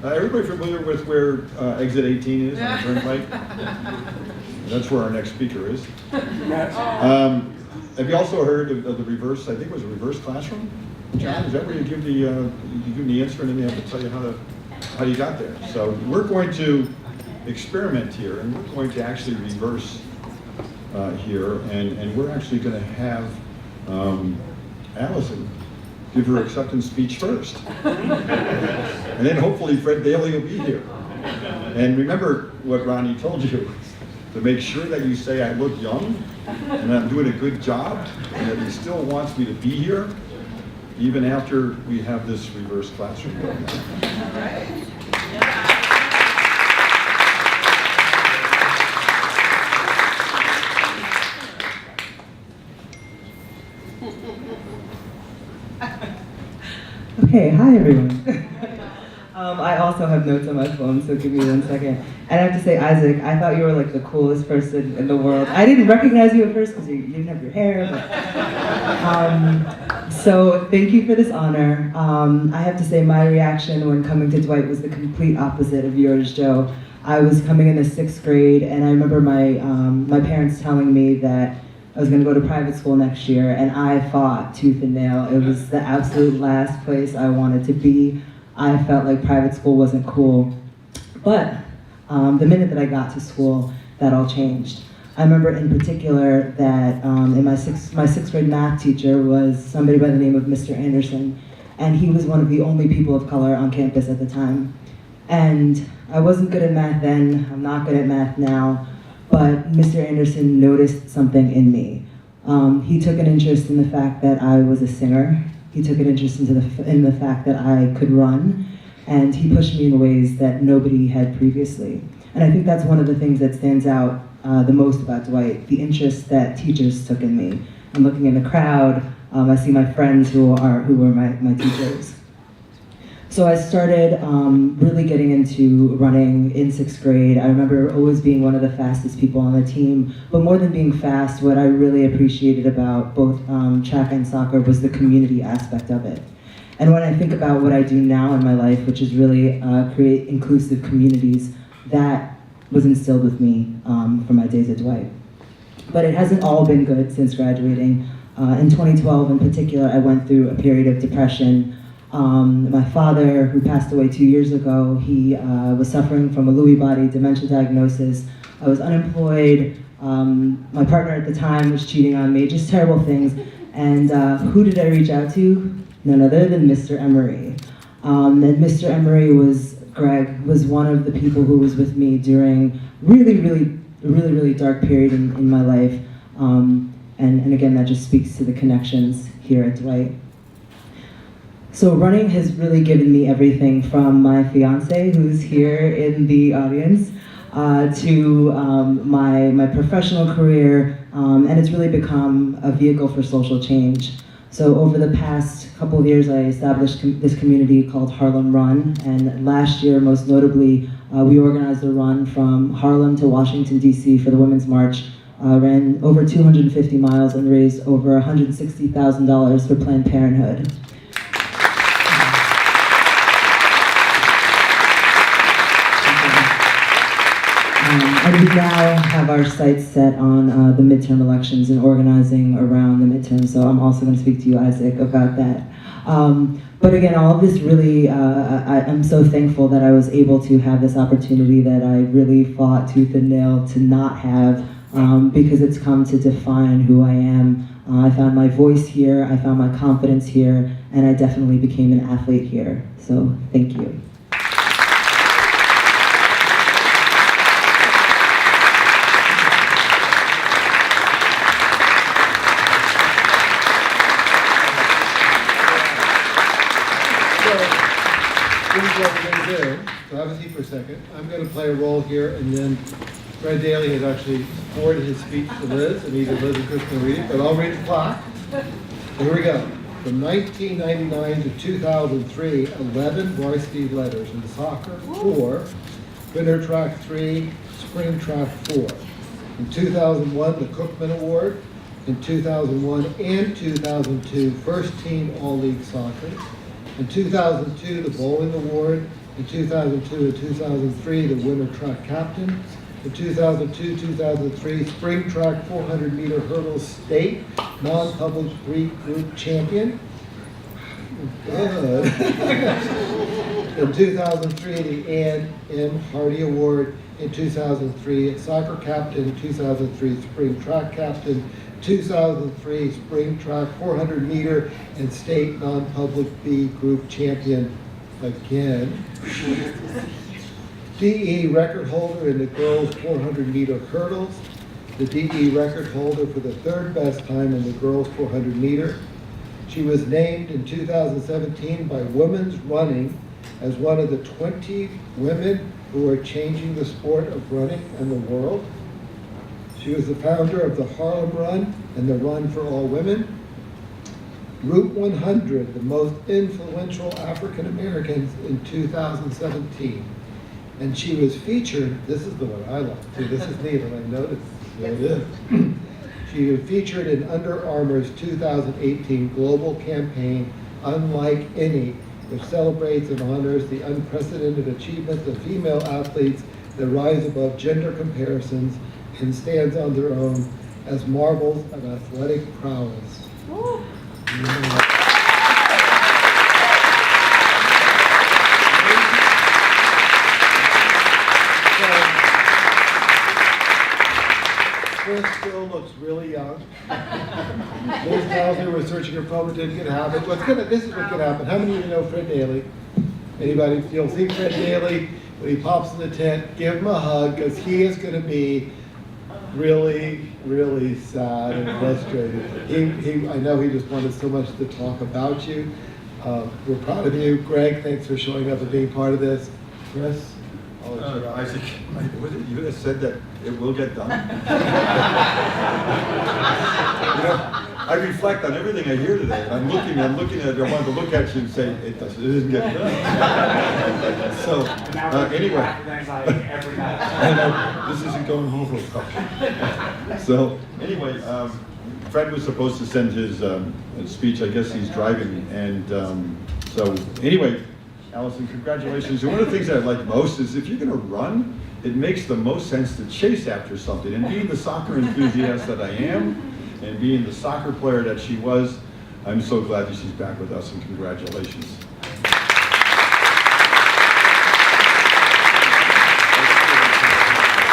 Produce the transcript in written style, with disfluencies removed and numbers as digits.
Everybody familiar with where exit 18 is on the turnpike? That's where our next speaker is. Have you also heard of the reverse? I think it was a reverse classroom. John, is that where you give the answer and then they have to tell you how you got there? So we're going to experiment here, and we're going to actually reverse here, and we're actually going to have Alison give her acceptance speech first. And then hopefully Fred Daly will be here. And remember what Ronnie told you, to make sure that you say I look young, and I'm doing a good job, and that he still wants me to be here, even after we have this reverse classroom going on. All right. Okay, hi everyone. I also have notes on my phone, so give me 1 second. And I have to say, Isaac, I thought you were like the coolest person in the world. I didn't recognize you at first because you didn't have your hair. But, so thank you for this honor. I have to say my reaction when coming to Dwight was the complete opposite of yours, Joe. I was coming in the 6th grade, and I remember my parents telling me that I was going to go to private school next year, and I fought tooth and nail. It was the absolute last place I wanted to be. I felt like private school wasn't cool. But the minute that I got to school, that all changed. I remember in particular that in my sixth grade math teacher was somebody by the name of Mr. Anderson, and he was one of the only people of color on campus at the time. And I wasn't good at math then, I'm not good at math now, but Mr. Anderson noticed something in me. He took an interest in the fact that I was a singer. He took an interest in the fact that I could run, and he pushed me in ways that nobody had previously. And I think that's one of the things that stands out the most about Dwight, the interest that teachers took in me. I'm looking in the crowd, I see my friends who were my teachers. So I started really getting into running in 6th grade. I remember always being one of the fastest people on the team, but more than being fast, what I really appreciated about both track and soccer was the community aspect of it. And when I think about what I do now in my life, which is really create inclusive communities, that was instilled with me from my days at Dwight. But it hasn't all been good since graduating. In 2012 in particular, I went through a period of depression. My father, who passed away 2 years ago, he was suffering from a Lewy body dementia diagnosis. I was unemployed. My partner at the time was cheating on me, just terrible things. And who did I reach out to? None other than Mr. Emery. And Mr. Emery Greg was one of the people who was with me during really dark period in my life. And again, that just speaks to the connections here at Dwight. So running has really given me everything from my fiance, who's here in the audience, to my professional career, and it's really become a vehicle for social change. So over the past couple of years, I established this community called Harlem Run, and last year, most notably, we organized a run from Harlem to Washington, D.C. for the Women's March, ran over 250 miles and raised over $160,000 for Planned Parenthood. And we now have our sights set on the midterm elections and organizing around the midterm, so I'm also going to speak to you, Isaac, about that. But again, all of this really, I'm so thankful that I was able to have this opportunity that I really fought tooth and nail to not have, because it's come to define who I am. I found my voice here, I found my confidence here, and I definitely became an athlete here. So thank you. What we're going to do, so have a seat for a second. I'm going to play a role here, and then Fred Daly has actually forwarded his speech to Liz, and either Liz or Chris can read it, but I'll read the clock. Here we go. From 1999 to 2003, 11 varsity letters in soccer, 4, winter track 3, spring track 4. In 2001, the Cookman Award. In 2001 and 2002, first team All-League Soccer. In 2002, the Bowling Award. In 2002 and 2003, the winter track captain. In 2002-2003, spring track 400-meter hurdles state non-public group champion. In 2003, the Ann M. Hardy Award. In 2003, soccer captain. 2003, spring track captain. 2003, spring track 400-meter and state non-public B group champion again. DE record holder in the girls 400-meter hurdles. The DE record holder for the third best time in the girls 400-meter. She was named in 2017 by Women's Running as one of the 20 women who are changing the sport of running in the world. She was the founder of the Harlem Run and the Run for All Women. Route 100, the most influential African Americans in 2017. And she was featured, this is the one I like, see, this is neat, and I noticed, there it is. She was featured in Under Armour's 2018 global campaign, Unlike Any, which celebrates and honors the unprecedented achievements of female athletes that rise above gender comparisons and stands on their own as marvels of athletic prowess. Chris still looks really young. Liz tells me we're searching her phone, didn't get happen. This is what could happen. How many of you know Fred Daly? Anybody? You'll see Fred Daly when he pops in the tent. Give him a hug, because he is going to be really, really sad and frustrated. I know he just wanted so much to talk about you. We're proud of you. Greg, thanks for showing up and being part of this. Chris? Isaac, was it you that said that it will get done? I reflect on everything I hear today. I'm looking at it, I wanted to look at you and say, it isn't getting done. So, anyway. I know, this isn't going over well. So, anyway, Fred was supposed to send his speech. I guess he's driving. And so, anyway, Alison, congratulations. And one of the things that I like most is if you're going to run, it makes the most sense to chase after something. And being the soccer enthusiast that I am, and being the soccer player that she was, I'm so glad that she's back with us, and congratulations.